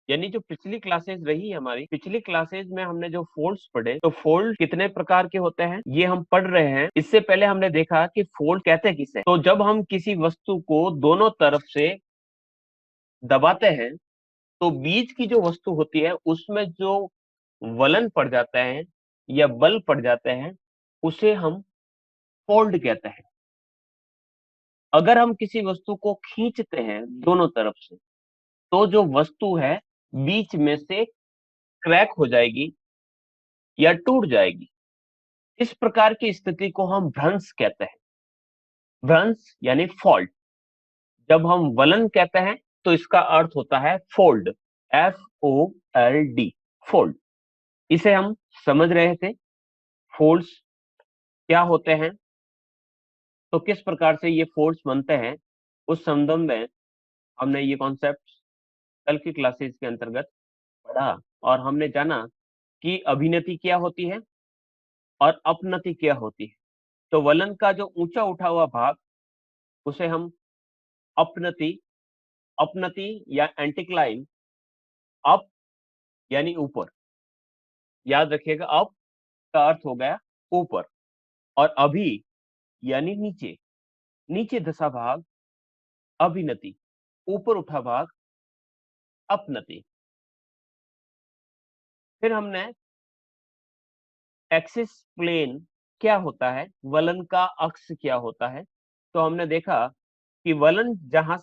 यानी जो पिछली क्लासेस रही हमारी, पिछली क्लासेस में हमने जो फोल्ड्स पढ़े, तो फोल्ड कितने प्रकार के होते हैं ये हम पढ़ रहे हैं। इससे पहले हमने देखा कि फोल्ड कहते किसे। तो जब हम किसी वस्तु को दोनों तरफ से दबाते हैं तो बीच की जो वस्तु होती है उसमें जो वलन पड़ जाता है या बल पड़ जाते हैं उसे हम फोल्ड कहते हैं। अगर हम किसी वस्तु को खींचते हैं दोनों तरफ से तो जो वस्तु है बीच में से क्रैक हो जाएगी या टूट जाएगी। इस प्रकार की स्थिति को हम भ्रंश कहते हैं। भ्रंश यानी फॉल्ट। जब हम वलन कहते हैं तो इसका अर्थ होता है फोल्ड, FOLD, फोल्ड। इसे हम समझ रहे थे फोल्ड्स क्या होते हैं, तो किस प्रकार से ये फोल्ड्स बनते हैं उस संदर्भ में हमने ये कॉन्सेप्ट कल की क्लासेस के अंतर्गत पढ़ा। और हमने जाना कि अभिनति क्या होती है और अपनति क्या होती है। तो वलन का जो ऊंचा उठा हुआ भाग उसे हम अपनति, अपनति या एंटिक्लाइन, अप यानी ऊपर, याद रखिएगा अप का अर्थ हो गया ऊपर, और अभी यानी नीचे, नीचे दशा भाग अभिनति, ऊपर उठा भाग अपनति। फिर हमने एक्सिस प्लेन क्या होता है, वलन का अक्ष क्या होता है, तो हमने देखा कि वलन जहां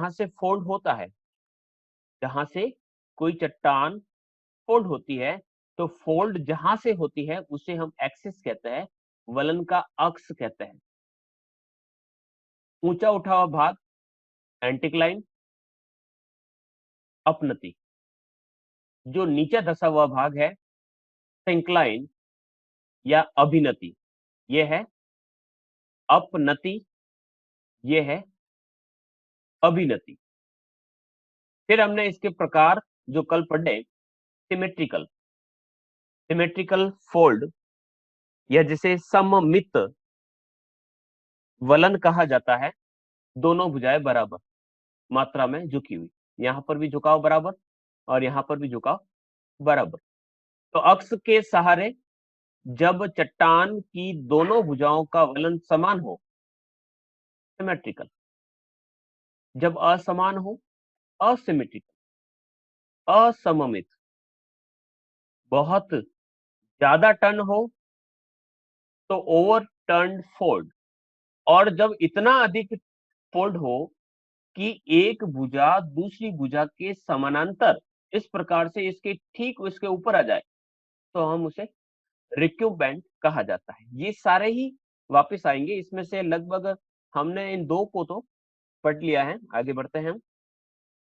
से फोल्ड होता है, जहां से कोई चट्टान फोल्ड होती है, तो फोल्ड जहां से होती है उसे हम एक्सिस कहते हैं, वलन का अक्ष कहते हैं। ऊंचा उठा हुआ भाग एंटिक्लाइन, अपनति। जो नीचा धसा हुआ भाग है सिंक्लाइन या अभिनति, ये है अपनति, ये है अभिनति। फिर हमने इसके प्रकार जो कल पढ़े, सिमेट्रिकल, सिमेट्रिकल फोल्ड या जिसे सममित वलन कहा जाता है। दोनों भुजाएं बराबर मात्रा में झुकी हुई, यहां पर भी झुकाव बराबर और यहां पर भी झुकाव बराबर। तो अक्ष के सहारे जब चट्टान की दोनों भुजाओं का वलन समान हो, सिमेट्रिकल। जब असमान हो, असिमेट्रिकल, असममित। बहुत ज्यादा टर्न हो तो ओवर टर्न फोल्ड, और जब इतना अधिक फोल्ड हो कि एक भुजा दूसरी भुजा के समानांतर इस प्रकार से इसके ठीक इसके ऊपर आ जाए, तो हम उसे रिक्यूबेंट कहा जाता है। ये सारे ही वापस आएंगे, इसमें से लगभग हमने इन दो को तो पढ़ लिया है। आगे बढ़ते हैं हम।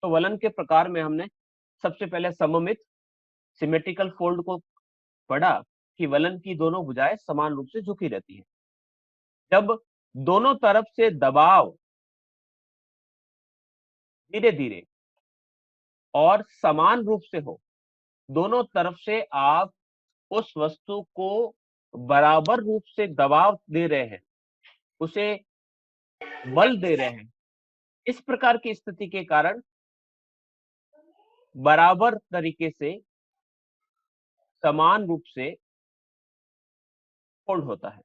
तो वलन के प्रकार में हमने सबसे पहले सममित सिमेट्रिकल फोल्ड को पढ़ा कि वलन की दोनों भुजाएं समान रूप से झुकी रहती है। जब दोनों तरफ से दबाव धीरे धीरे और समान रूप से हो, दोनों तरफ से आप उस वस्तु को बराबर रूप से दबाव दे रहे हैं, उसे बल दे रहे हैं, इस प्रकार की स्थिति के कारण बराबर तरीके से समान रूप से फोल्ड होता है,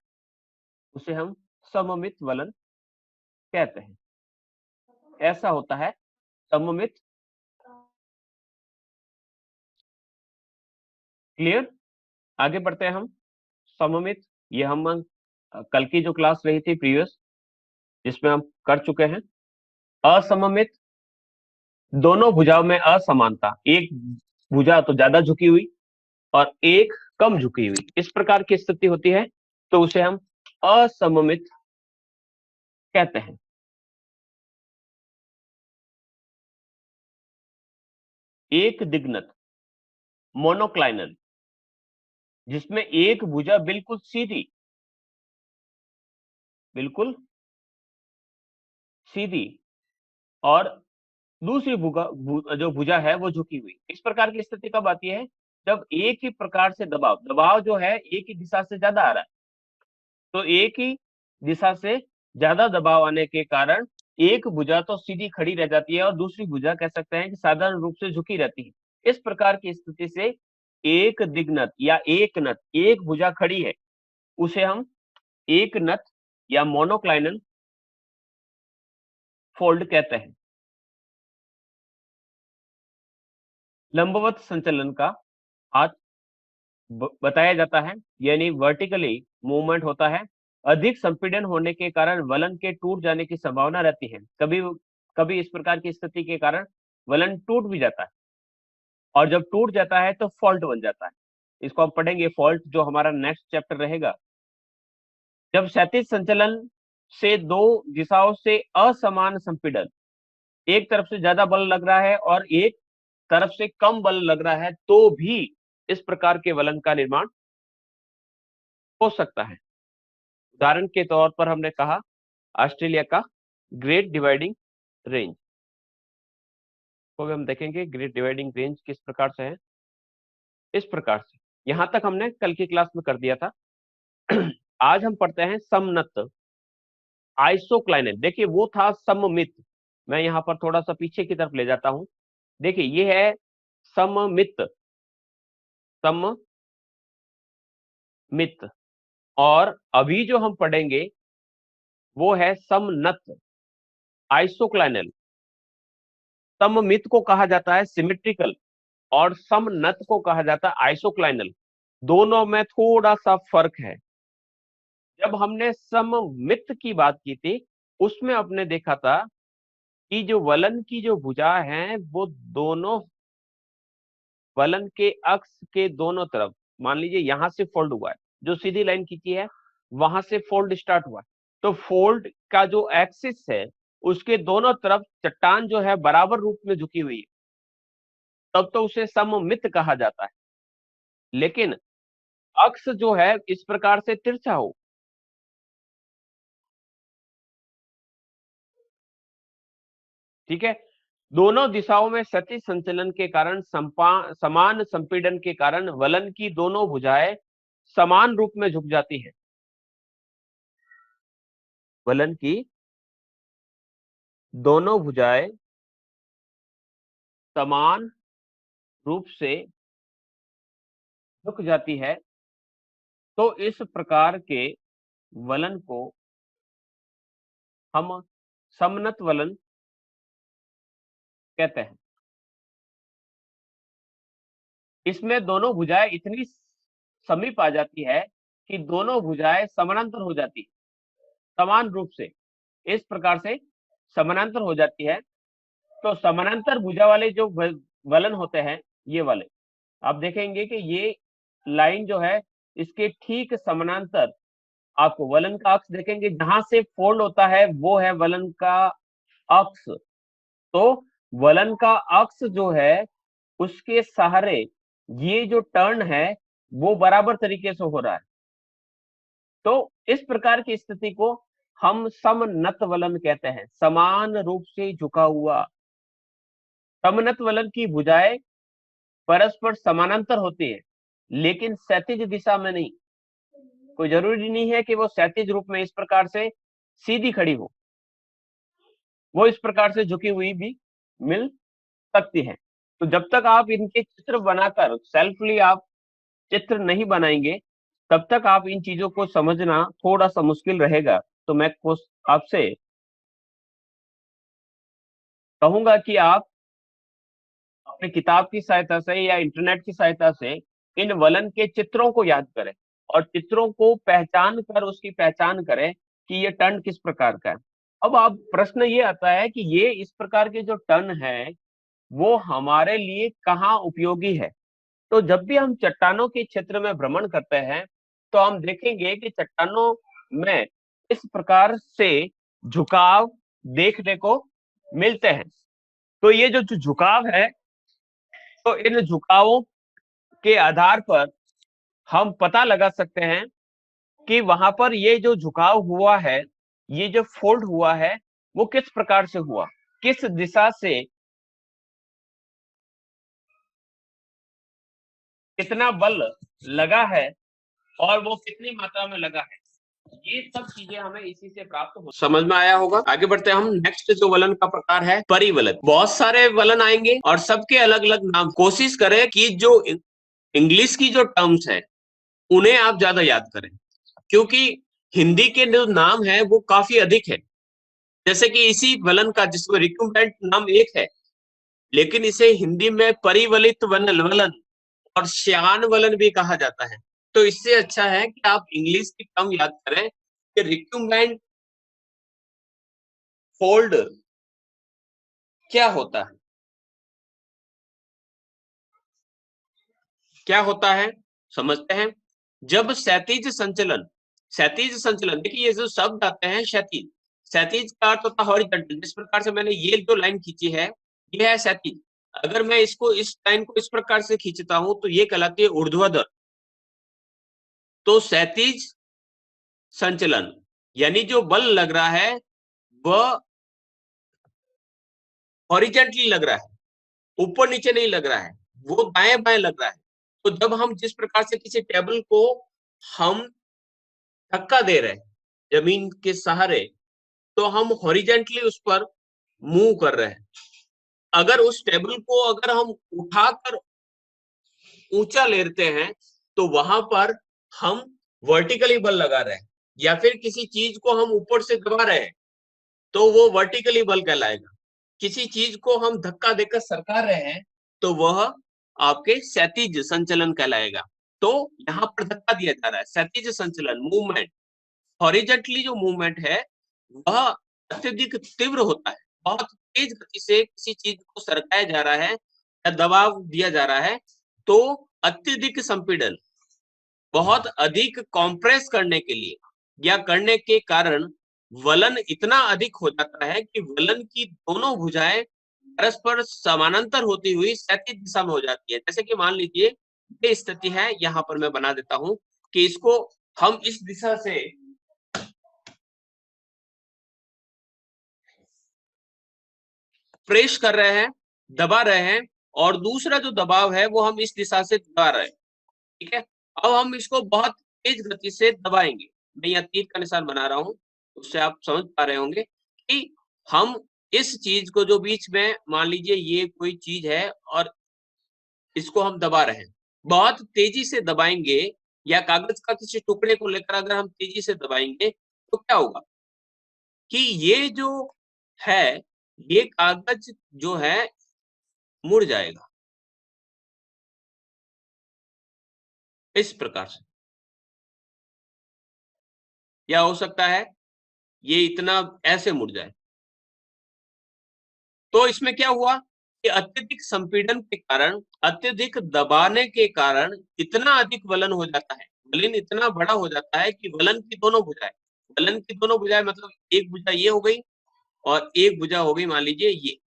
उसे हम सममित वलन कहते हैं। ऐसा होता है सममित। क्लियर? आगे बढ़ते हैं हम। सममित, ये हम कल की जो क्लास रही थी प्रीवियस, जिसमें हम कर चुके हैं। असममित, दोनों भुजाओं में असमानता, एक भुजा तो ज्यादा झुकी हुई और एक कम झुकी हुई, इस प्रकार की स्थिति होती है, तो उसे हम असममित कहते हैं। एक दिग्नत, मोनोक्लाइनल, जिसमें एक भुजा बिल्कुल सीधी, बिल्कुल सीधी, और दूसरी जो भुजा है वो झुकी हुई। इस प्रकार की स्थिति कब आती है? जब एक ही प्रकार से दबाव दबाव जो है एक ही दिशा से ज्यादा आ रहा है, तो एक ही दिशा से ज्यादा दबाव आने के कारण एक भुजा तो सीधी खड़ी रह जाती है और दूसरी भुजा कह सकते हैं कि साधारण रूप से झुकी रहती है। इस प्रकार की स्थिति से एक दिग्नत या एक नत, एक भुजा खड़ी है, उसे हम एक नत या मोनोक्लाइनल फोल्ड कहते हैं। लंबवत संचलन का हाथ बताया जाता है, यानी वर्टिकली मूवमेंट होता है। अधिक संपीड़न होने के कारण वलन के टूट जाने की संभावना रहती है। कभी कभी इस प्रकार की स्थिति के कारण वलन टूट भी जाता है, और जब टूट जाता है तो फॉल्ट बन जाता है। इसको हम पढ़ेंगे, फॉल्ट, जो हमारा नेक्स्ट चैप्टर रहेगा। जब क्षैतिज संचलन से दो दिशाओं से असमान संपीड़न, एक तरफ से ज्यादा बल लग रहा है और एक तरफ से कम बल लग रहा है, तो भी इस प्रकार के वलन का निर्माण हो सकता है। उदाहरण के तौर पर हमने कहा ऑस्ट्रेलिया का ग्रेट डिवाइडिंग रेंज को हम देखेंगे। ग्रेट डिवाइडिंग रेंज किस प्रकार से है, इस प्रकार से। यहां तक हमने कल की क्लास में कर दिया था। आज हम पढ़ते हैं समनत आइसोक्लाइनल। देखिए, वो था सममित, मैं यहां पर थोड़ा सा पीछे की तरफ ले जाता हूं। देखिए, ये है सममित, सममित, और अभी जो हम पढ़ेंगे वो है समनत आइसोक्लाइनल। सममित को कहा जाता है सिमेट्रिकल, और समनत को कहा जाता है आइसोक्लाइनल। दोनों में थोड़ा सा फर्क है। जब हमने सममित की बात की थी, उसमें आपने देखा था कि जो वलन की जो भुजा है, वो दोनों वलन के अक्ष के दोनों तरफ, मान लीजिए यहां से फोल्ड हुआ है, जो सीधी लाइन खींची है वहां से फोल्ड स्टार्ट हुआ है, तो फोल्ड का जो एक्सिस है उसके दोनों तरफ चट्टान जो है बराबर रूप में झुकी हुई है, तब तो उसे सममित कहा जाता है। लेकिन अक्ष जो है इस प्रकार से तिरछा हो, ठीक है, दोनों दिशाओं में क्षैतिज संचलन के कारण समान संपीड़न के कारण वलन की दोनों भुजाएं समान रूप में झुक जाती हैं। वलन की दोनों भुजाएं समान रूप से झुक जाती है, तो इस प्रकार के वलन को हम समनत वलन कहते हैं। इसमें दोनों भुजाएं इतनी समीप आ जाती है कि दोनों भुजाएं समानांतर हो जाती है, समान रूप से इस प्रकार से समानांतर हो जाती है। तो समानांतर भुजा वाले जो वलन होते हैं, ये वाले, आप देखेंगे कि ये लाइन जो है इसके ठीक समानांतर आपको वलन का अक्ष देखेंगे, जहां से फोल्ड होता है वो है वलन का अक्ष। तो वलन का अक्ष जो है उसके सहारे ये जो टर्न है वो बराबर तरीके से हो रहा है। तो इस प्रकार की स्थिति को हम समनत वलन कहते हैं, समान रूप से झुका हुआ। समनत वलन की भुजाएं परस्पर समानांतर होती है, लेकिन क्षैतिज दिशा में नहीं। कोई जरूरी नहीं है कि वो क्षैतिज रूप में इस प्रकार से सीधी खड़ी हो, वो इस प्रकार से झुकी हुई भी मिल सकती है। तो जब तक आप इनके चित्र बनाकर सेल्फली आप चित्र नहीं बनाएंगे, तब तक आप इन चीजों को समझना थोड़ा सा मुश्किल रहेगा। तो मैं आपसे कहूंगा कि आप अपनी किताब की सहायता से या इंटरनेट की सहायता से इन वलन के चित्रों को याद करें, और चित्रों को पहचान कर उसकी पहचान करें कि ये टर्न किस प्रकार का है। अब आप प्रश्न ये आता है कि ये इस प्रकार के जो टर्न है वो हमारे लिए कहाँ उपयोगी है। तो जब भी हम चट्टानों के क्षेत्र में भ्रमण करते हैं, तो हम देखेंगे कि चट्टानों में इस प्रकार से झुकाव देखने को मिलते हैं। तो ये जो झुकाव है, तो इन झुकावों के आधार पर हम पता लगा सकते हैं कि वहां पर ये जो झुकाव हुआ है, ये जो फोल्ड हुआ है, वो किस प्रकार से हुआ, किस दिशा से कितना बल लगा है, और वो कितनी मात्रा में लगा है। ये सब चीजें हमें इसी से प्राप्त हो, समझ में आया होगा। आगे बढ़ते हैं हम। नेक्स्ट जो वलन का प्रकार है परिवलन। बहुत सारे वलन आएंगे और सबके अलग अलग नाम। कोशिश करें कि जो इंग्लिश की जो टर्म्स है उन्हें आप ज्यादा याद करें, क्योंकि हिंदी के जो नाम है वो काफी अधिक है। जैसे कि इसी वलन का, जिसको रिक्यूम्बेंट नाम एक है, लेकिन इसे हिंदी में परिवलित वलन वलन और श्यान वलन भी कहा जाता है। तो इससे अच्छा है कि आप इंग्लिश की टर्म याद करें कि रिक्यूम्बेंट फोल्ड क्या होता है। क्या होता है समझते हैं। जब क्षैतिज संचलन, देखिए ये जो शब्द आते हैं क्षैतिज, क्षैतिज का अर्थ होता है हॉरिजॉन्टल। जिस प्रकार से मैंने ये जो लाइन खींची है ये है क्षैतिज। अगर मैं इसको, इस लाइन को इस प्रकार से खींचता हूं तो ये कहलाती है ऊर्ध्वाधर। तो क्षैतिज संचलन यानी जो बल लग रहा है वह हॉरिजॉन्टली लग रहा है, ऊपर नीचे नहीं लग रहा है, वो दाएं बाएं लग रहा है। तो जब हम जिस प्रकार से किसी टेबल को हम धक्का दे रहे हैं जमीन के सहारे, तो हम हॉरिजेंटली उस पर मूव कर रहे हैं। अगर उस टेबल को अगर हम उठाकर ऊंचा लेते हैं तो वहां पर हम वर्टिकली बल लगा रहे हैं, या फिर किसी चीज को हम ऊपर से दबा रहे हैं तो वो वर्टिकली बल कहलाएगा। किसी चीज को हम धक्का देकर सरका रहे हैं तो वह आपके क्षैतिज संचलन कहलाएगा। तो यहाँ पर धक्का दिया जा रहा है, क्षैतिज संचलन मूवमेंट। हॉरिजेंटली जो मूवमेंट है वह अत्यधिक तीव्र होता है, बहुत तेज गति से किसी चीज को सरकाया जा रहा है या दबाव दिया जा रहा है, तो अत्यधिक संपीड़न, बहुत अधिक कॉम्प्रेस करने के लिए या करने के कारण वलन इतना अधिक हो जाता है कि वलन की दोनों भुजाएं परस्पर समानांतर होती हुई क्षैतिज दिशा में हो जाती है। जैसे कि मान लीजिए ये स्थिति है, यहाँ पर मैं बना देता हूं कि इसको हम इस दिशा से प्रेस कर रहे हैं, दबा रहे हैं, और दूसरा जो दबाव है वो हम इस दिशा से दबा रहे हैं। ठीक है, अब हम इसको बहुत तेज गति से दबाएंगे। मैं यहाँ तीर का निशान बना रहा हूं, उससे आप समझ पा रहे होंगे कि हम इस चीज को, जो बीच में मान लीजिए ये कोई चीज है और इसको हम दबा रहे हैं, बहुत तेजी से दबाएंगे, या कागज का किसी टुकड़े को लेकर अगर हम तेजी से दबाएंगे तो क्या होगा कि ये जो है, ये कागज जो है मुड़ जाएगा इस प्रकार से, या हो सकता है ये इतना ऐसे मुड़ जाए। तो इसमें क्या हुआ कि अत्यधिक संपीड़न के कारण, अत्यधिक दबाने के कारण इतना अधिक वलन हो जाता है, वलन इतना बड़ा हो जाता है कि वलन की दोनों भुजाएं, वलन की दोनों भुजाएं मतलब एक भुजा ये हो गई और एक भुजा हो गई मान लीजिए ये,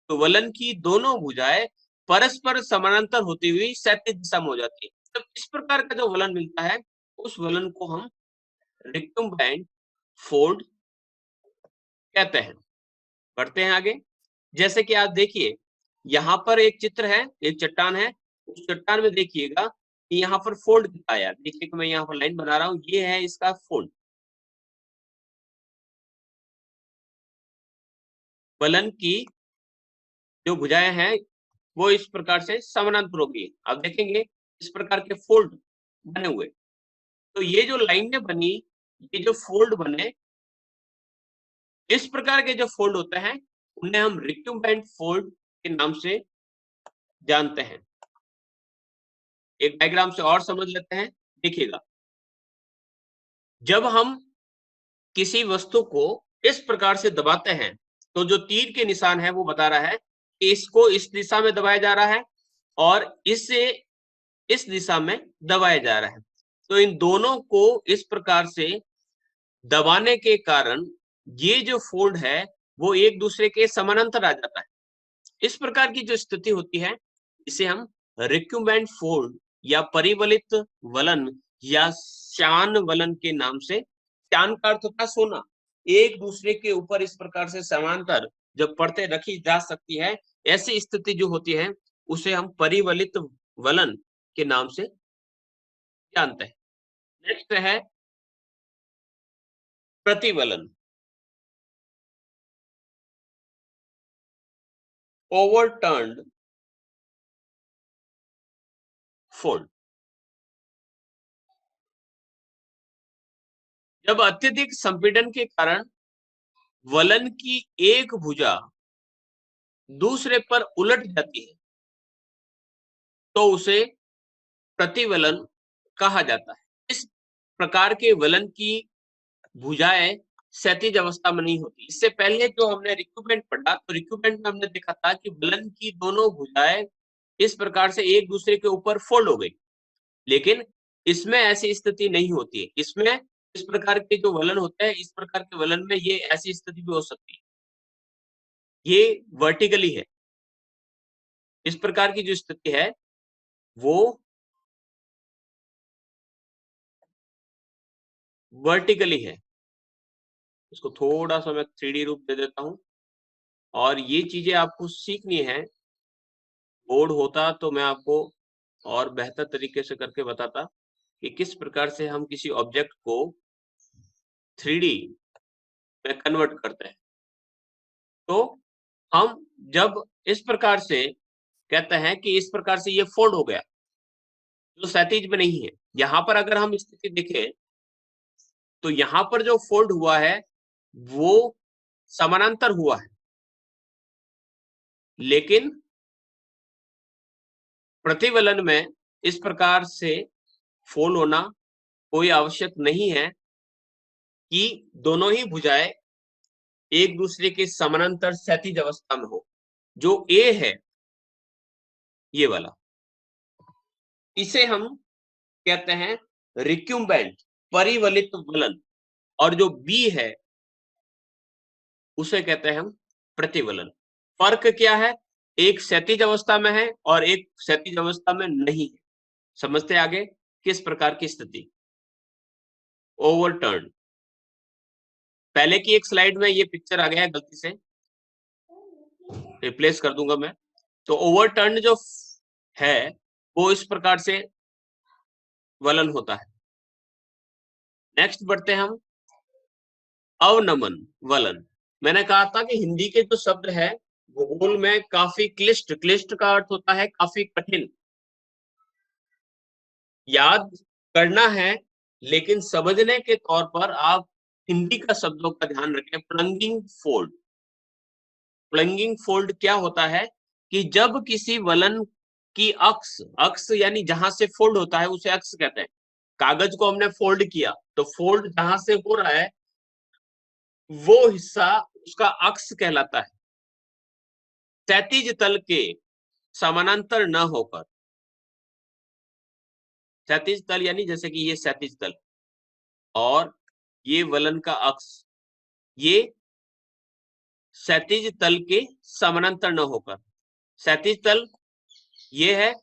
तो वलन की दोनों भुजाएं परस्पर समानांतर होती हुई क्षैतिज दिशा में हो जाती है। तो इस प्रकार का जो वलन मिलता है उस वलन को हम रिक्यूम्बेंट फोल्ड कहते हैं। बढ़ते हैं आगे। जैसे कि आप देखिए यहाँ पर एक चित्र है, एक चट्टान है, उस चट्टान में देखिएगा कि यहाँ पर फोल्ड आया। देखिए कि मैं यहाँ पर लाइन बना रहा हूँ, ये है इसका फोल्ड। वलन की जो भुजाएं हैं वो इस प्रकार से समानांतर होगी। आप देखेंगे इस प्रकार के फोल्ड बने हुए। तो ये जो लाइनें बनी, ये जो फोल्ड बने, इस प्रकार के जो फोल्ड होते हैं उन्हें हम रिक्यूम्बेंट फोल्ड के नाम से जानते हैं। एक डायग्राम से और समझ लेते हैं, देखिएगा। जब हम किसी वस्तु को इस प्रकार से दबाते हैं तो जो तीर के निशान है वो बता रहा है कि इसको इस दिशा में दबाया जा रहा है और इसे इस दिशा में दबाया जा रहा है। तो इन दोनों को इस प्रकार से दबाने के कारण ये जो फोल्ड है वो एक दूसरे के समानांतर आ जाता है। इस प्रकार की जो स्थिति होती है इसे हम रिक्यूम्बेंट फोल्ड या परिवलित वलन या श्यान वलन के नाम से, श्यान का अर्थ होता है सोना, एक दूसरे के ऊपर इस प्रकार से समांतर जब परतें रखी जा सकती है, ऐसी स्थिति जो होती है उसे हम परिवलित वलन के नाम से जानते हैं। नेक्स्ट है प्रतिवलन, ओवरटर्न्ड फोल्ड। जब अत्यधिक संपीड़न के कारण वलन की एक भुजा दूसरे पर उलट जाती है तो उसे प्रतिवलन कहा जाता है। इस प्रकार के वलन की भुजाएं क्षैतिज अवस्था में नहीं होती। इससे पहले जो हमने रिक्यूमेंट पढ़ा, तो रिक्यूमेंट में हमने देखा था कि वलन की दोनों भुजाएं इस प्रकार से एक दूसरे के ऊपर फोल्ड हो गई, लेकिन इसमें ऐसी स्थिति नहीं होती है। इसमें इस प्रकार के जो वलन होते हैं, इस प्रकार के वलन में ये ऐसी स्थिति भी हो सकती है, ये वर्टिकली है। इस प्रकार की जो स्थिति है वो वर्टिकली है। इसको थोड़ा सा मैं 3D रूप दे देता हूं, और ये चीजें आपको सीखनी है। बोर्ड होता तो मैं आपको और बेहतर तरीके से करके बताता कि किस प्रकार से हम किसी ऑब्जेक्ट को 3D में कन्वर्ट करते हैं। तो हम जब इस प्रकार से कहते हैं कि इस प्रकार से ये फोल्ड हो गया, जो क्षैतिज में नहीं है। यहाँ पर अगर हम स्थिति देखें तो यहाँ पर जो फोल्ड हुआ है वो समानांतर हुआ है, लेकिन प्रतिवलन में इस प्रकार से फोल्ड होना कोई आवश्यक नहीं है कि दोनों ही भुजाएं एक दूसरे के समानांतर क्षैतिज अवस्था में हो। जो ए है ये वाला, इसे हम कहते हैं रिक्यूम्बेंट परिवलित वलन, और जो बी है उसे कहते हैं हम प्रतिवलन। फर्क क्या है? एक क्षैतिज अवस्था में है और एक क्षैतिज अवस्था में नहीं है। समझते आगे किस प्रकार की स्थिति? ओवरटर्न। पहले की एक स्लाइड में ये पिक्चर आ गया है, गलती से रिप्लेस कर दूंगा मैं। तो ओवरटर्न जो है वो इस प्रकार से वलन होता है। नेक्स्ट बढ़ते हैं हम, अवनमन वलन। मैंने कहा था कि हिंदी के जो शब्द है भूगोल में काफी क्लिष्ट, क्लिष्ट का अर्थ होता है काफी कठिन, याद करना है, लेकिन समझने के तौर पर आप हिंदी का शब्दों का ध्यान रखें। प्लंगिंग फोल्ड। प्लंगिंग फोल्ड क्या होता है कि जब किसी वलन की अक्ष, अक्ष यानी जहां से फोल्ड होता है उसे अक्ष कहते हैं। कागज को हमने फोल्ड किया तो फोल्ड जहां से हो रहा है वो हिस्सा उसका अक्ष कहलाता है। क्षैतिज तल के समानांतर न होकर, क्षैतिज तल यानी जैसे कि ये क्षैतिज तल और ये वलन का अक्ष, ये क्षैतिज तल के समानांतर न होकर, क्षैतिज तल ये है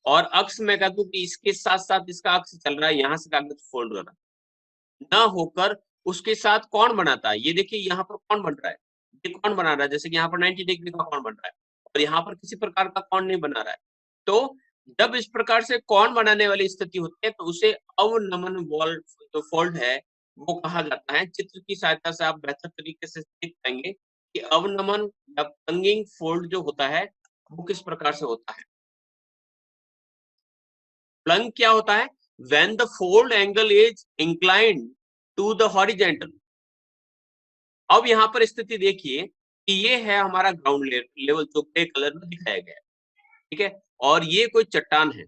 और अक्ष में कह दूं कि इसके साथ साथ इसका अक्ष चल रहा है, यहां से कागज फोल्ड हो रहा है, न होकर उसके साथ कौन बनाता है। ये देखिए यहाँ पर कौन बन रहा है, ये कौन बना रहा है, जैसे कि यहाँ पर 90 डिग्री का कौन बन रहा है और यहाँ पर किसी प्रकार का कौन नहीं बना रहा है। तो जब इस प्रकार से कौन बनाने वाली स्थिति होती है तो उसे अवनमन वॉल जो फोल्ड है वो कहा जाता है। चित्र की सहायता से आप बेहतर तरीके से देख पाएंगे कि अवनमन या प्लंगिंग फोल्ड जो होता है वो किस प्रकार से होता है। प्लंग क्या होता है? When the fold angle is inclined to the horizontal। अब यहाँ पर स्थिति देखिए कि ये है हमारा ग्राउंड लेवल जो ग्रे कलर में दिखाया गया है, ठीक है, और ये कोई चट्टान है।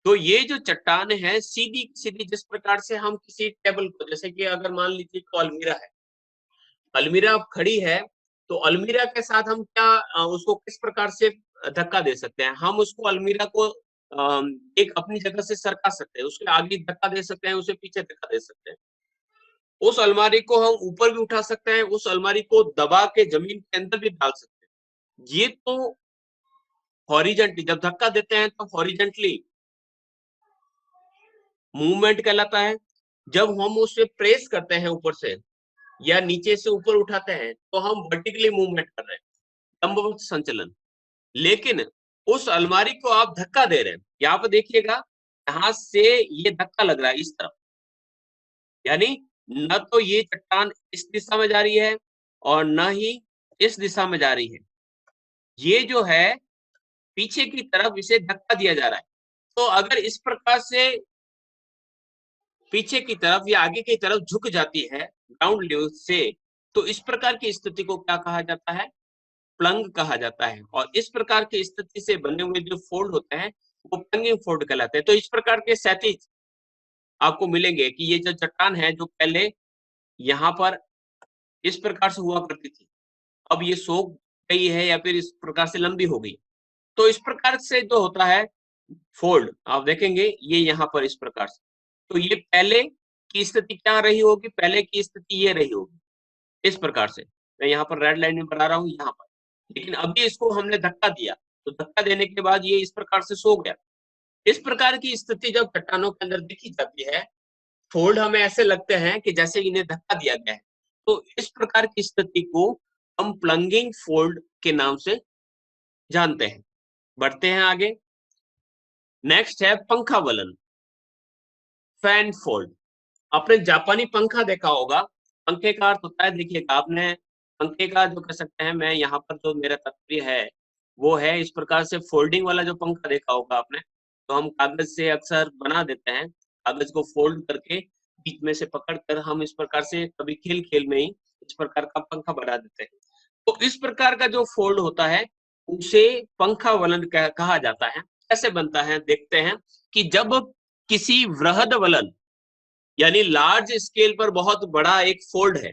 तो ये जो चट्टान है सीधी सीधी जिस प्रकार से हम किसी टेबल को, जैसे कि अगर मान लीजिए कि अलमीरा है, अलमीरा खड़ी है, तो अलमीरा के साथ हम क्या उसको किस प्रकार से धक्का दे सकते हैं? हम उसको अलमीरा को एक अपनी जगह से सरका सकते हैं, उसके आगे धक्का दे सकते हैं, उसे पीछे धक्का दे सकते हैं। उस अलमारी को हम ऊपर भी उठा सकते हैं, उस अलमारी को दबा के जमीन के अंदर भी डाल सकते हैं। ये तो हॉरिजेंटली जब धक्का देते हैं तो हॉरिजेंटली मूवमेंट कहलाता है। जब हम उसे प्रेस करते हैं ऊपर से या नीचे से ऊपर उठाते हैं तो हम वर्टिकली मूवमेंट कर रहे हैं, लंबवत संचलन। लेकिन उस अलमारी को आप धक्का दे रहे हैं, यहाँ पर देखिएगा यहाँ से ये धक्का लग रहा है इस तरफ, यानी न तो ये चट्टान इस दिशा में जा रही है और न ही इस दिशा में जा रही है। ये जो है पीछे की तरफ इसे धक्का दिया जा रहा है। तो अगर इस प्रकार से पीछे की तरफ या आगे की तरफ झुक जाती है ग्राउंड लेवल से, तो इस प्रकार की स्थिति को क्या कहा जाता है? प्लंग कहा जाता है। और इस प्रकार की स्थिति से बने हुए जो फोल्ड होते हैं वो प्लंगिंग फोल्ड कहलाते हैं। तो इस प्रकार के क्षैतिज आपको मिलेंगे कि ये जो चट्टान है जो पहले यहाँ पर इस प्रकार से हुआ करती थी, अब ये सोख गई है या फिर इस प्रकार से लंबी हो गई। तो इस प्रकार से जो होता है फोल्ड, आप देखेंगे ये यहाँ पर इस प्रकार से। तो ये पहले की स्थिति क्या रही होगी? पहले की स्थिति ये रही होगी इस प्रकार से। मैं यहाँ पर रेड लाइन में बना रहा हूँ यहाँ पर, लेकिन अभी इसको हमने धक्का दिया, तो धक्का देने के बाद ये इस प्रकार से सो गया। इस प्रकार की स्थिति जब चट्टानों के अंदर दिखी जाती है, फोल्ड हमें ऐसे लगते हैं कि जैसे इन्हें धक्का दिया गया है। तो इस प्रकार की स्थिति को हम प्लंगिंग फोल्ड के नाम से जानते हैं। बढ़ते हैं आगे। नेक्स्ट है पंखा वलन, फैन फोल्ड। आपने जापानी पंखा देखा होगा। पंखे का अर्थ होता है, देखिएगा आपने पंखे का जो कह सकते हैं, मैं यहाँ पर जो मेरा तात्पर्य है वो है इस प्रकार से फोल्डिंग वाला जो पंखा देखा होगा आपने, तो हम कागज से अक्सर बना देते हैं, कागज को फोल्ड करके बीच में से पकड़ कर हम इस प्रकार से कभी खेल खेल में ही इस प्रकार का पंखा बना देते हैं। तो इस प्रकार का जो फोल्ड होता है उसे पंखा वलन कहा जाता है। कैसे बनता है देखते हैं कि जब किसी वृहद वलन यानी लार्ज स्केल पर बहुत बड़ा एक फोल्ड है,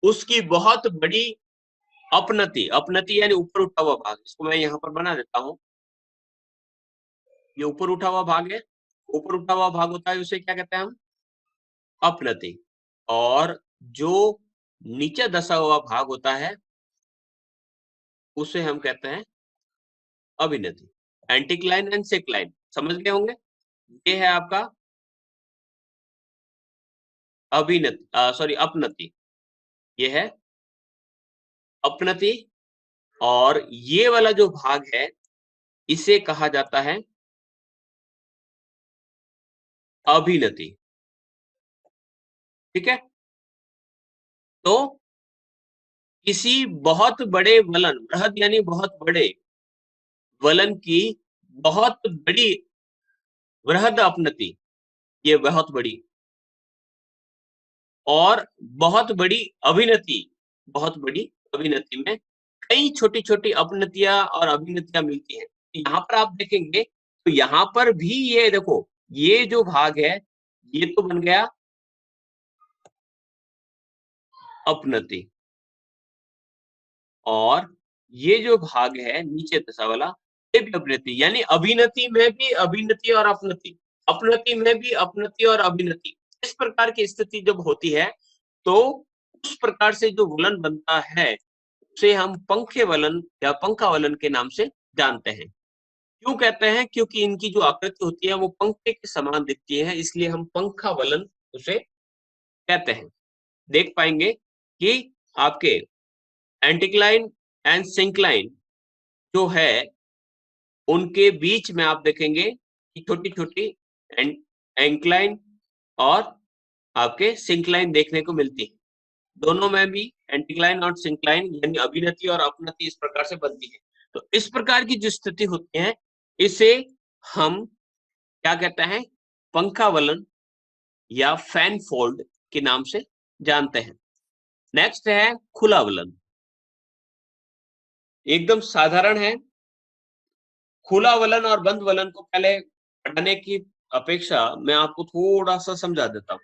उसकी बहुत बड़ी अपनति, अपनति यानी ऊपर उठा हुआ भाग, इसको मैं यहाँ पर बना देता हूँ। ये ऊपर उठा हुआ भाग है, ऊपर उठा हुआ भाग होता है उसे क्या कहते हैं हम? अपनति। और जो नीचे दसा हुआ भाग होता है उसे हम कहते हैं अभिनति। एंटीक्लाइन एंड सेक्लाइन समझ गए होंगे। ये है आपका अभिनति, सॉरी अपनति, ये है अपनति। और ये वाला जो भाग है इसे कहा जाता है अभिनति। ठीक है। तो किसी बहुत बड़े वलन, बृहद यानी बहुत बड़े वलन की बहुत बड़ी वृहद अपनति, ये बहुत बड़ी, और बहुत बड़ी अभिनति, बहुत बड़ी अभिनति में कई छोटी छोटी अपनतियां और अभिनतियां मिलती हैं। यहाँ पर आप देखेंगे तो यहाँ पर भी ये देखो, ये जो भाग है ये तो बन गया अपनति, और ये जो भाग है नीचे दशा वाला ये भी अभिनति, यानी अभिनति में भी अभिनति और अपनति, अपनति में भी अपनति और अभिनति। इस प्रकार की स्थिति जब होती है तो उस प्रकार से जो वलन बनता है उसे हम पंखे वलन या पंखा वलन के नाम से जानते हैं। क्यों कहते हैं? क्योंकि इनकी जो आकृति होती है वो पंखे के समान दिखती है, इसलिए हम पंखा वलन उसे कहते हैं। देख पाएंगे कि आपके एंटीक्लाइन एंड सिंक्लाइन जो है उनके बीच में आप देखेंगे कि छोटी छोटी एंक्लाइन और आपके सिंक्लाइन देखने को मिलती है। दोनों में भी एंटीक्लाइन और सिंक्लाइन यानी अभिनति और अपनति इस प्रकार से बनती है। तो इस प्रकार की जो स्थिति होती है इसे हम क्या कहते हैं? पंखा वलन या फैन फोल्ड के नाम से जानते हैं। नेक्स्ट है खुला वलन, एकदम साधारण है। खुला वलन और बंद वलन को पहले पढ़ने की अपेक्षा मैं आपको थोड़ा सा समझा देता हूँ।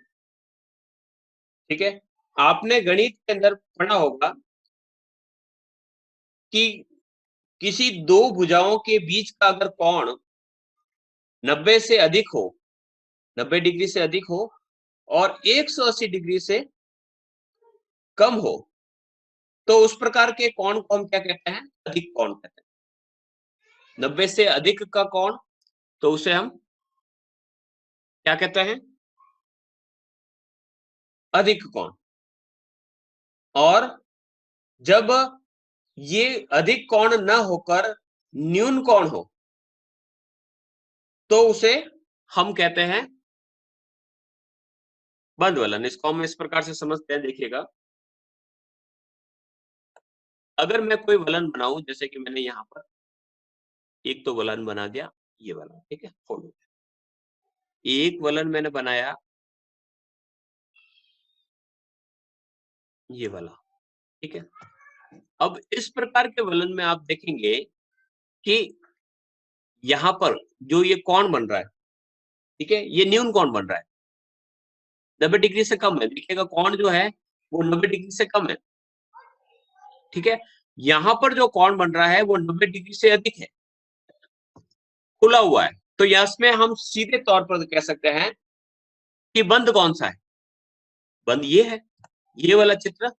ठीक है। आपने गणित के अंदर पढ़ा होगा कि किसी दो भुजाओं के बीच का अगर कोण 90 से अधिक हो, 90 डिग्री से अधिक हो और 180 डिग्री से कम हो, तो उस प्रकार के कोण को हम क्या कहते हैं? अधिक कोण कहते हैं। 90 से अधिक का कोण तो उसे हम क्या कहते हैं? अधिक कोण। और जब ये अधिक कोण न होकर न्यून कोण हो तो उसे हम कहते हैं बंद वलन, इसको हम इस प्रकार से समझते हैं, देखिएगा। अगर मैं कोई वलन बनाऊं, जैसे कि मैंने यहाँ पर एक तो वलन बना दिया, ये वाला, ठीक है, फोल्ड। एक वलन मैंने बनाया, ये वाला, ठीक है। अब इस प्रकार के वलन में आप देखेंगे कि यहाँ पर जो ये कोण बन रहा है, ठीक है, ये न्यून कोण बन रहा है, 90 डिग्री से कम है। देखिएगा कोण जो है वो 90 डिग्री से कम है, ठीक है। यहाँ पर जो कोण बन रहा है वो 90 डिग्री से अधिक है, खुला हुआ है। तो इसमें हम सीधे तौर पर कह सकते हैं कि बंद कौन सा है? बंद ये है, ये वाला चित्र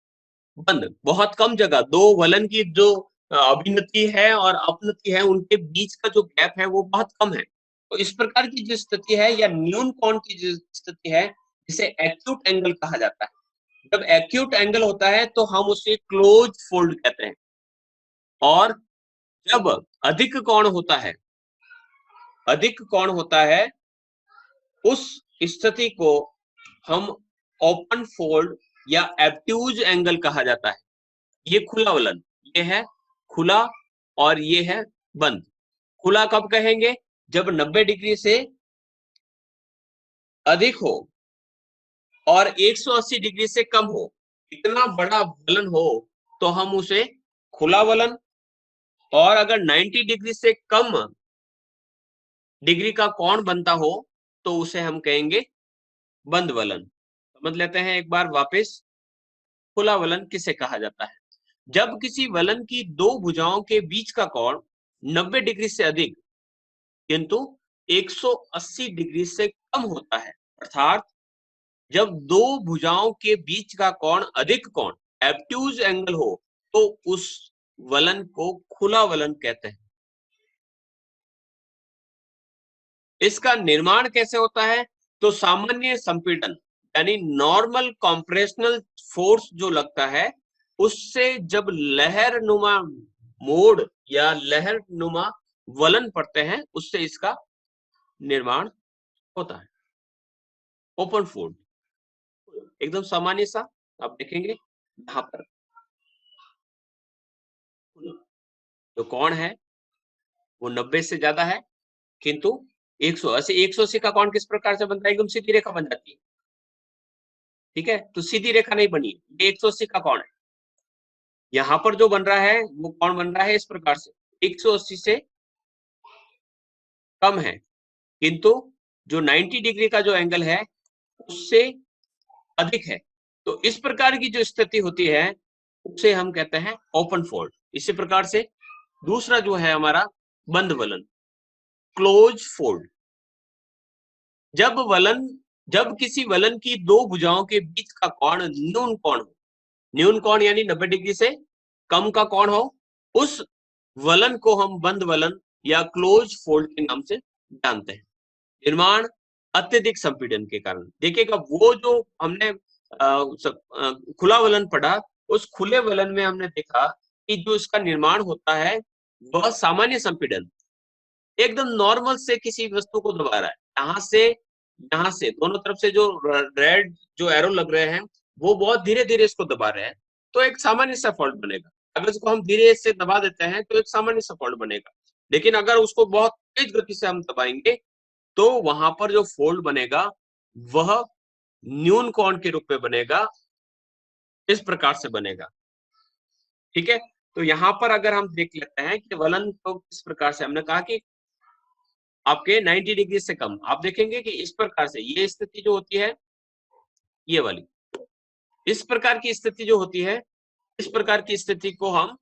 बंद। बहुत कम जगह दो वलन की जो अभिनति है और अपनति है, उनके बीच का जो गैप है वो बहुत कम है। तो इस प्रकार की जो स्थिति है, या न्यून कोण की जो स्थिति है, जिसे एक्यूट एंगल कहा जाता है। जब एक्यूट एंगल होता है तो हम उसे क्लोज फोल्ड कहते हैं। और जब अधिक कोण होता है, अधिक कोण होता है, उस स्थिति को हम ओपन फोल्ड या एब्ट्यूज एंगल कहा जाता है। ये खुला वलन, ये है खुला और ये है बंद। खुला कब कहेंगे? जब 90 डिग्री से अधिक हो और 180 डिग्री से कम हो। इतना बड़ा वलन हो तो हम उसे खुला वलन, और अगर 90 डिग्री से कम डिग्री का कोण बनता हो तो उसे हम कहेंगे बंद वलन। समझ लेते हैं एक बार वापस, खुला वलन किसे कहा जाता है? जब किसी वलन की दो भुजाओं के बीच का कोण 90 डिग्री से अधिक किंतु 180 डिग्री से कम होता है, अर्थात जब दो भुजाओं के बीच का कोण अधिक कोण एब्ट्यूज एंगल हो, तो उस वलन को खुला वलन कहते हैं। इसका निर्माण कैसे होता है? तो सामान्य संपीड़न यानी नॉर्मल कॉम्प्रेशनल फोर्स जो लगता है, उससे जब लहर नुमा मोड़ या लहर नुमा वलन पड़ते हैं, उससे इसका निर्माण होता है। ओपन फोल्ड एकदम सामान्य सा आप देखेंगे यहाँ पर जो कोण है वो 90 से ज्यादा है, किंतु 180 का कोण किस प्रकार से बनता है? एकदम सीधी रेखा बन जाती है, ठीक है। तो सीधी रेखा नहीं बनी, ये 180 का कोण है। यहाँ पर जो बन रहा है वो कोण बन रहा है इस प्रकार से, 180 से कम है, किंतु जो 90 डिग्री का जो एंगल है उससे अधिक है। तो इस प्रकार की जो स्थिति होती है उसे हम कहते हैं ओपन फोल्ड। इसी प्रकार से दूसरा जो है हमारा बंद वलन, क्लोज फोल्ड। जब किसी वलन की दो भुजाओं के बीच का कोण न्यून कोण हो, न्यून कोण यानी 90 डिग्री से कम का कोण हो, उस वलन को हम बंद वलन या क्लोज फोल्ड के नाम से जानते हैं। निर्माण अत्यधिक संपीड़न के कारण। देखिएगा वो जो हमने खुला वलन पढ़ा, उस खुले वलन में हमने देखा कि जो इसका निर्माण होता है वह सामान्य संपीड़न, एकदम नॉर्मल से किसी वस्तु को दबा रहा है, यहाँ से दोनों तरफ से जो रेड जो एरो लग रहे हैं वो बहुत धीरे धीरे इसको दबा रहे हैं, तो एक सामान्य सा फॉल्ट बनेगा। अगर इसको हम धीरे से दबा देते हैं तो एक सामान्य सा फॉल्ट बनेगा, लेकिन अगर उसको बहुत तेज गति से हम दबाएंगे तो वहां पर जो फोल्ड बनेगा वह न्यून कोण के रूप में बनेगा, इस प्रकार से बनेगा, ठीक है। तो यहाँ पर अगर हम देख लेते हैं कि वलन को किस प्रकार से, हमने कहा कि आपके 90 डिग्री से कम, आप देखेंगे कि इस प्रकार से ये स्थिति जो होती है, ये वाली इस प्रकार की स्थिति जो होती है, इस प्रकार की स्थिति को हम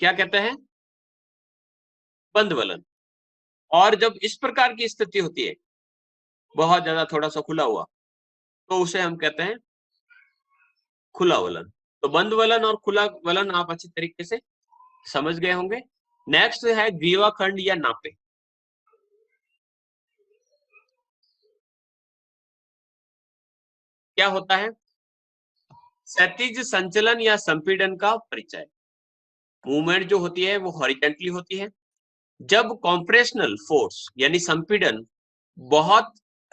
क्या कहते हैं? बंद वलन। और जब इस प्रकार की स्थिति होती है, बहुत ज्यादा थोड़ा सा खुला हुआ, तो उसे हम कहते हैं खुला वलन। तो बंद वलन और खुला वलन आप अच्छी तरीके से समझ गए होंगे। नेक्स्ट है ग्रीवा खंड या नापे। क्या होता है? क्षैतिज संचलन या संपीड़न का परिचय। मूवमेंट जो होती है वो हॉरिजेंटली होती है। जब कॉम्प्रेशनल फोर्स यानी संपीड़न बहुत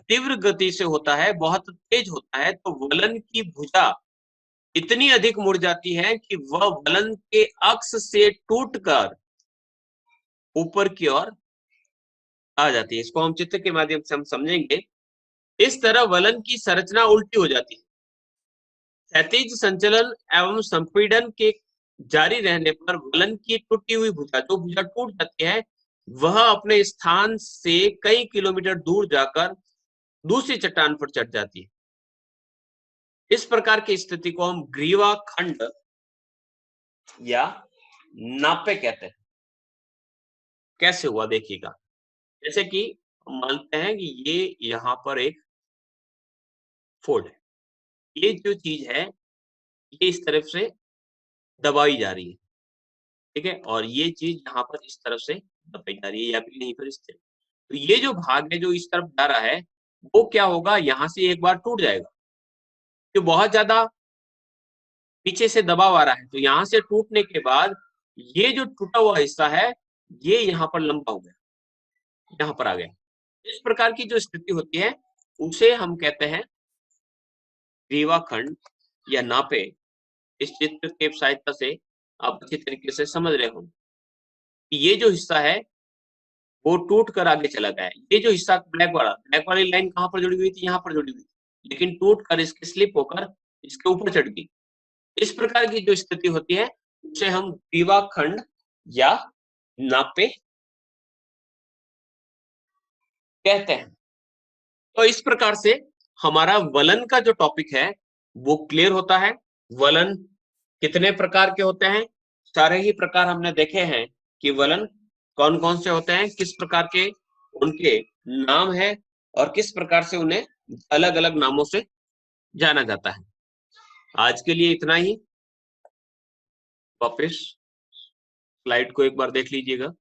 तीव्र गति से होता है, बहुत तेज होता है, तो वलन की भुजा इतनी अधिक मुड़ जाती है कि वह वलन के अक्ष से टूटकर ऊपर की ओर आ जाती है। इसको हम चित्र के माध्यम से हम समझेंगे। इस तरह वलन की संरचना उल्टी हो जाती है। क्षैतिज संचलन एवं संपीड़न के जारी रहने पर वलन की टूटी हुई भुजा, जो भुजा टूट जाती है, वह अपने स्थान से कई किलोमीटर दूर जाकर दूसरी चट्टान पर चढ़ जाती है। इस प्रकार की स्थिति को हम ग्रीवा खंड या नापे कहते हैं। कैसे हुआ देखिएगा। जैसे कि हम मानते हैं कि ये यहाँ पर एक फोल्ड है। ये जो चीज है, ये इस तरफ से दबाई जा रही है, ठीक है, और ये चीज यहाँ पर इस तरफ से दबाई जा रही है, या फिर यहीं पर इस तरफ। तो ये जो भाग है जो इस तरफ जा रहा है, वो क्या होगा, यहाँ से एक बार टूट जाएगा। जो बहुत ज्यादा पीछे से दबाव आ रहा है, तो यहाँ से टूटने के बाद ये जो टूटा हुआ हिस्सा है, ये यहाँ पर लंबा हो गया, यहाँ पर आ गया। इस प्रकार की जो स्थिति होती है, उसे हम कहते हैं ग्रीवा खंड या नापे। इस चित्र के सहायता से आप अच्छी तरीके से समझ रहे हो कि ये जो हिस्सा है वो टूट कर आगे चला गया है। ये जो हिस्सा ब्लैक वाली लाइन कहाँ पर जुड़ी हुई थी, यहाँ पर जुड़ी हुई थी, लेकिन टूट कर इसकी स्लिप होकर इसके ऊपर चढ़ गई। इस प्रकार की जो स्थिति होती है, उसे हम ग्रीवा खंड या नापे कहते हैं। तो इस प्रकार से हमारा वलन का जो टॉपिक है वो क्लियर होता है। वलन कितने प्रकार के होते हैं, सारे ही प्रकार हमने देखे हैं कि वलन कौन कौन से होते हैं, किस प्रकार के उनके नाम है और किस प्रकार से उन्हें अलग अलग नामों से जाना जाता है। आज के लिए इतना ही। वापस स्लाइड को एक बार देख लीजिएगा।